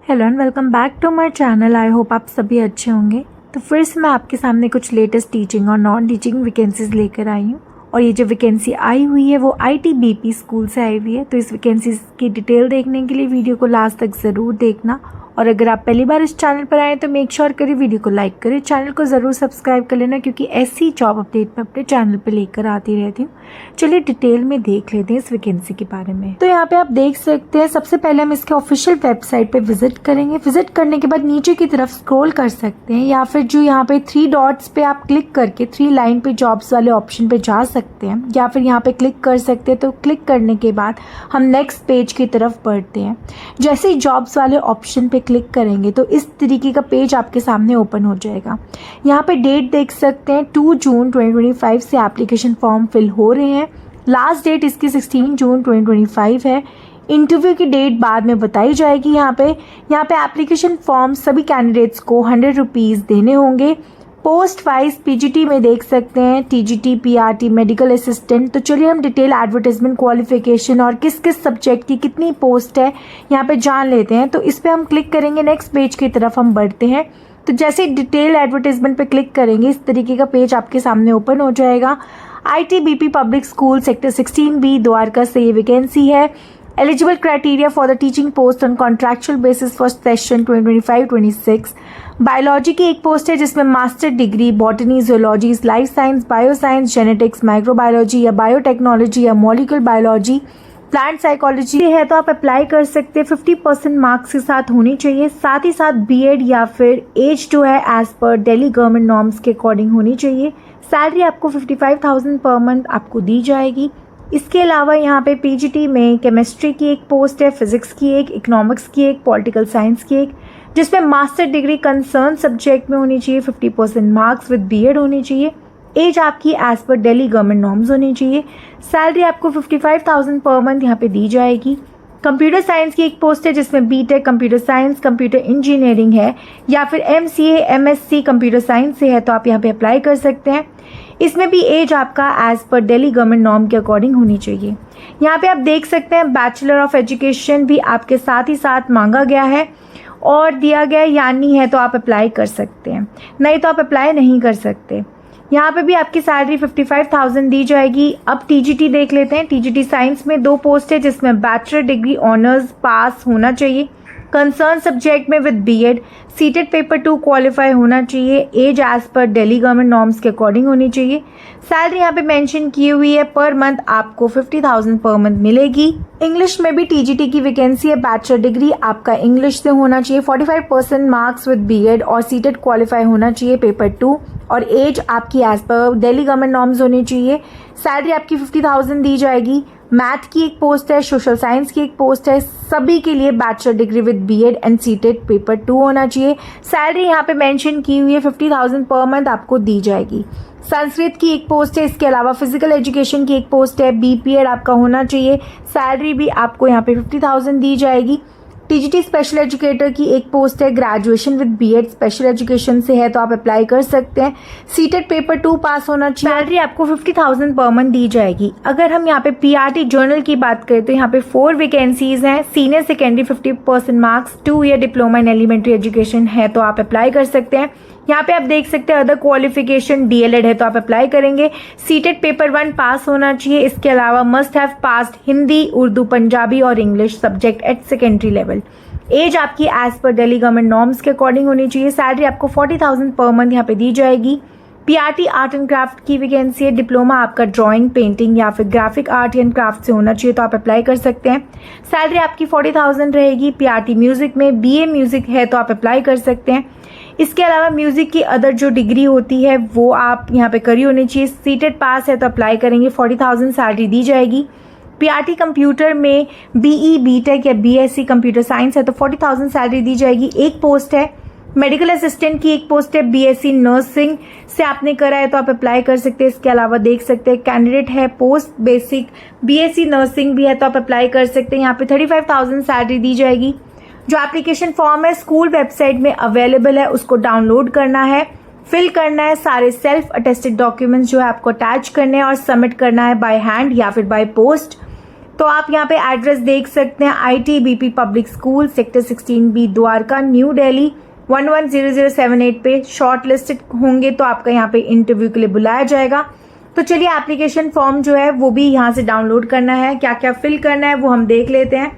Hello and welcome back to my channel. I hope आप सभी अच्छे होंगे। तो फिर से मैं आपके सामने कुछ लेटेस्ट टीचिंग और नॉन टीचिंग वैकेंसीज लेकर आई हूँ और ये जो वैकेंसी आई हुई है वो ITBP स्कूल से आई हुई है। तो इस वैकेंसी की डिटेल देखने के लिए वीडियो को लास्ट तक ज़रूर देखना और अगर आप पहली बार इस चैनल पर आए तो मेक श्योर करिए वीडियो को लाइक करें, चैनल को ज़रूर सब्सक्राइब कर लेना क्योंकि ऐसी जॉब अपडेट मैं अपने चैनल पर लेकर आती रहती हूँ। चलिए डिटेल में देख लेते हैं इस वैकेंसी के बारे में। तो यहाँ पे आप देख सकते हैं, सबसे पहले हम इसके ऑफिशियल वेबसाइट पे विजिट करेंगे। विजिट करने के बाद नीचे की तरफ स्क्रॉल कर सकते हैं या फिर जो यहाँ पे 3 डॉट्स पे आप क्लिक करके 3 लाइन पे जॉब्स वाले ऑप्शन पे जा सकते हैं या फिर यहाँ पे क्लिक कर सकते हैं। तो क्लिक करने के बाद हम नेक्स्ट पेज की तरफ बढ़ते हैं। जैसे ही जॉब्स वाले ऑप्शन पे क्लिक करेंगे तो इस तरीके का पेज आपके सामने ओपन हो जाएगा। यहाँ पे डेट देख सकते हैं 2 जून 2025 से एप्लीकेशन फॉर्म फिल हो रहे हैं। लास्ट डेट इसकी 16 जून 2025 है। इंटरव्यू की डेट बाद में बताई जाएगी। यहाँ पे एप्लीकेशन फॉर्म सभी कैंडिडेट्स को 100 रुपीज़ देने होंगे। पोस्ट वाइज PGT में देख सकते हैं TGT, PRT, मेडिकल असिस्टेंट। तो चलिए हम डिटेल एडवर्टाइजमेंट, क्वालिफिकेशन और किस किस सब्जेक्ट की कितनी पोस्ट है यहाँ पे जान लेते हैं। तो इस पर हम क्लिक करेंगे, नेक्स्ट पेज की तरफ हम बढ़ते हैं। तो जैसे डिटेल एडवर्टाइजमेंट पे क्लिक करेंगे इस तरीके का पेज आपके सामने ओपन हो जाएगा। ITBP public school sector 16B Dwarka से ये वैकेंसी है। Eligible criteria for the teaching post on contractual basis for session 2025-26। Biology की एक पोस्ट है जिसमें master degree botany, zoology, life science, bioscience, genetics, microbiology या बायोटेक्नोलॉजी या मॉलिक्यूलर बायोलॉजी, प्लांट साइकोलॉजी है तो आप अप्लाई कर सकते हैं। 50% मार्क्स के साथ होनी चाहिए। साथ ही साथ BEd या फिर एज जो है एज पर दिल्ली गवर्नमेंट नॉर्म्स के अकॉर्डिंग होनी चाहिए। सैलरी आपको 55,000 पर मंथ आपको दी जाएगी। इसके अलावा यहाँ पे PGT में केमिस्ट्री की एक पोस्ट है, फिजिक्स की एक, इकोनॉमिक्स की एक, पॉलिटिकल साइंस की एक, जिसमें मास्टर डिग्री कंसर्न सब्जेक्ट में होनी चाहिए। 50% मार्क्स विद BEd होनी चाहिए। एज आपकी एज पर दिल्ली गवर्नमेंट नॉर्म्स होनी चाहिए। सैलरी आपको 55,000 पर मंथ यहाँ पे दी जाएगी। कंप्यूटर साइंस की एक पोस्ट है जिसमें BTech computer science, computer engineering है या फिर MCA MSc कंप्यूटर साइंस से है तो आप यहाँ पे अप्लाई कर सकते हैं। इसमें भी एज आपका एज पर दिल्ली गवर्नमेंट नॉर्म के अकॉर्डिंग होनी चाहिए। यहाँ पे आप देख सकते हैं बैचलर ऑफ एजुकेशन भी आपके साथ ही साथ मांगा गया है और दिया गया, यानी है तो आप अप्लाई कर सकते हैं, नहीं तो आप अप्लाई नहीं कर सकते। यहाँ पे भी आपकी सैलरी 55,000 दी जाएगी। अब TGT देख लेते हैं। TGT साइंस में 2 पोस्ट है जिसमें बैचलर डिग्री ऑनर्स पास होना चाहिए कंसर्न सब्जेक्ट में with BEd, CTET paper 2 qualify होना चाहिए। एज एज पर दिल्ली गवर्नमेंट नॉर्म्स के अकॉर्डिंग होनी चाहिए। सैलरी यहाँ पे मेंशन की हुई है, पर मंथ आपको 50,000 पर मंथ मिलेगी। इंग्लिश में भी TGT की वैकेंसी है। बैचलर डिग्री आपका इंग्लिश से होना चाहिए। 45% मार्क्स विद BEd और सीटेड क्वालिफाई होना चाहिए पेपर 2 और एज आपकी एज पर दिल्ली गवर्नमेंट नॉर्म्स होनी चाहिए। सैलरी आपकी 50,000 दी जाएगी। मैथ की एक पोस्ट है, सोशल साइंस की एक पोस्ट है। सभी के लिए bachelor degree with BEd and seated paper 2 होना चाहिए। सैलरी यहाँ पे मेंशन की हुई है, 50,000 पर मंथ आपको दी जाएगी। संस्कृत की एक पोस्ट है। इसके अलावा फिजिकल एजुकेशन की एक पोस्ट है, BPEd आपका होना चाहिए। सैलरी भी आपको यहाँ पे 50,000 दी जाएगी। TGT स्पेशल एजुकेटर की एक पोस्ट है, graduation with BEd special education से है तो आप अप्लाई कर सकते हैं। सीटेड पेपर 2 पास होना चाहिए। सैलरी आपको 50,000 पर मंथ दी जाएगी। अगर हम यहाँ पे PRT जर्नल की बात करें तो यहाँ पे 4 वैकेंसीज हैं। Senior secondary 50% marks, 2 year diploma in elementary education है तो आप अप्लाई कर सकते हैं। यहाँ पे आप देख सकते हैं अदर क्वालिफिकेशन DLED है तो आप अप्लाई करेंगे। सीटेड पेपर 1 पास होना चाहिए। इसके अलावा must have passed Hindi, Urdu, Punjabi और English subject at secondary level. As आपकी एज पर दिल्ली गवर्नमेंट नॉर्म्स के अकॉर्डिंग होनी चाहिए। सैलरी आपको 40,000 पर मंथ यहाँ पे दी जाएगी। PRT आर्ट एंड क्राफ्ट की वैकेंसी है। डिप्लोमा आपका ड्राइंग, पेंटिंग या फिर ग्राफिक आर्ट एंड क्राफ्ट से होना चाहिए तो आप अप्लाई कर सकते हैं। सैलरी आपकी 40,000 रहेगी। PRT म्यूजिक में BA म्यूजिक है तो आप अप्लाई कर सकते हैं। इसके अलावा म्यूजिक की अदर जो डिग्री होती है वो आप यहाँ पे करी होनी चाहिए। सीटेड पास है तो अप्लाई करेंगे। 40,000 सैलरी दी जाएगी। PRT कंप्यूटर में BE BTech या BSc कंप्यूटर साइंस है तो 40,000 सैलरी दी जाएगी। एक पोस्ट है। मेडिकल असिस्टेंट की एक पोस्ट है। BSc नर्सिंग से आपने करा है तो आप अप्लाई कर सकते हैं। इसके अलावा देख सकते हैं कैंडिडेट है पोस्ट बेसिक BSc नर्सिंग भी है तो आप अप्लाई कर सकते हैं। यहाँ पे 35,000 सैलरी दी जाएगी। जो एप्लीकेशन फॉर्म है स्कूल वेबसाइट में अवेलेबल है, उसको डाउनलोड करना है, फिल करना है। सारे सेल्फ अटेस्टेड डॉक्यूमेंट्स जो है आपको अटैच करने हैं और सबमिट करना है बाय हैंड या फिर बाय पोस्ट। तो आप यहाँ पे एड्रेस देख सकते हैं, ITBP public school, sector 16B, Dwarka, new Delhi 110078 पे शॉर्ट लिस्टेड होंगे तो आपका यहाँ पे इंटरव्यू के लिए बुलाया जाएगा। तो चलिए एप्लीकेशन फॉर्म जो है वो भी यहाँ से डाउनलोड करना है, क्या क्या फिल करना है वो हम देख लेते हैं।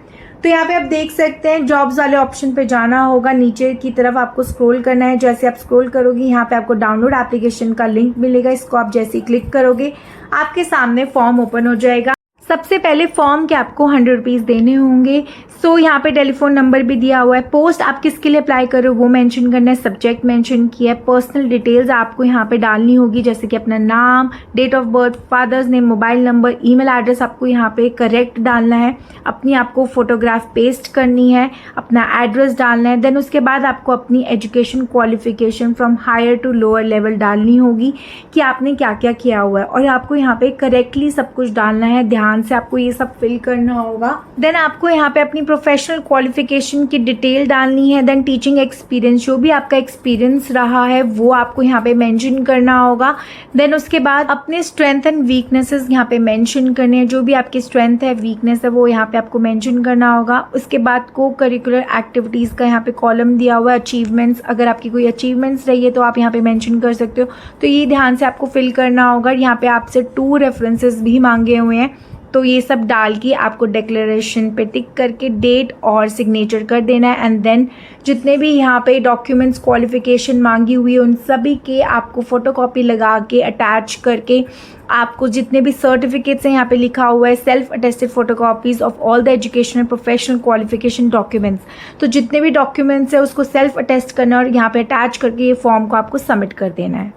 तो यहाँ पे आप देख सकते हैं जॉब्स वाले ऑप्शन पे जाना होगा, नीचे की तरफ आपको स्क्रॉल करना है। जैसे आप स्क्रॉल करोगे यहाँ पे आपको डाउनलोड एप्लीकेशन का लिंक मिलेगा, इसको आप जैसे ही क्लिक करोगे आपके सामने फॉर्म ओपन हो जाएगा। सबसे पहले फॉर्म के आपको 100 रुपीज़ देने होंगे। सो यहाँ पे टेलीफोन नंबर भी दिया हुआ है। पोस्ट आप किसके लिए अप्लाई करो वो मेंशन करना है, सब्जेक्ट मेंशन किया है। पर्सनल डिटेल्स आपको यहाँ पे डालनी होगी, जैसे कि अपना नाम, date of birth, father's name, mobile number, email address आपको यहाँ पे करेक्ट डालना है। अपनी आपको फोटोग्राफ पेस्ट करनी है, अपना एड्रेस डालना है। देन उसके बाद आपको अपनी education qualification from higher to lower level डालनी होगी कि आपने क्या क्या किया हुआ है, और आपको यहाँ पे करेक्टली सब कुछ डालना है, ध्यान से आपको ये सब फिल करना होगा। देन आपको यहाँ पे अपनी प्रोफेशनल क्वालिफिकेशन की डिटेल डालनी है। देन टीचिंग एक्सपीरियंस, जो भी आपका एक्सपीरियंस रहा है वो आपको यहाँ पे मेंशन करना होगा। देन उसके बाद अपने स्ट्रेंथ एंड वीकनेसेस यहाँ पे मेंशन करने हैं, जो भी आपकी स्ट्रेंथ है वीकनेस है वो यहाँ पे आपको मेंशन करना होगा। उसके बाद को करिकुलर एक्टिविटीज़ का यहाँ पे कॉलम दिया हुआ है। अचीवमेंट्स, अगर आपकी कोई अचीवमेंट्स रही है तो आप यहाँ पे मेंशन कर सकते हो, तो ये ध्यान से आपको फिल करना होगा। यहाँ पे आपसे 2 रेफरेंसेस भी मांगे हुए हैं, तो ये सब डाल के आपको डिक्लेरेशन पे टिक करके डेट और सिग्नेचर कर देना है। एंड देन जितने भी यहाँ पे डॉक्यूमेंट्स क्वालिफिकेशन मांगी हुई है उन सभी के आपको फोटोकॉपी लगा के अटैच करके आपको जितने भी सर्टिफिकेट्स हैं यहाँ पे लिखा हुआ है self attested photocopies of all the educational professional qualification documents, तो जितने भी डॉक्यूमेंट्स है उसको सेल्फ अटेस्ट करना और यहाँ पे अटैच करके ये फॉर्म को आपको सबमिट कर देना है।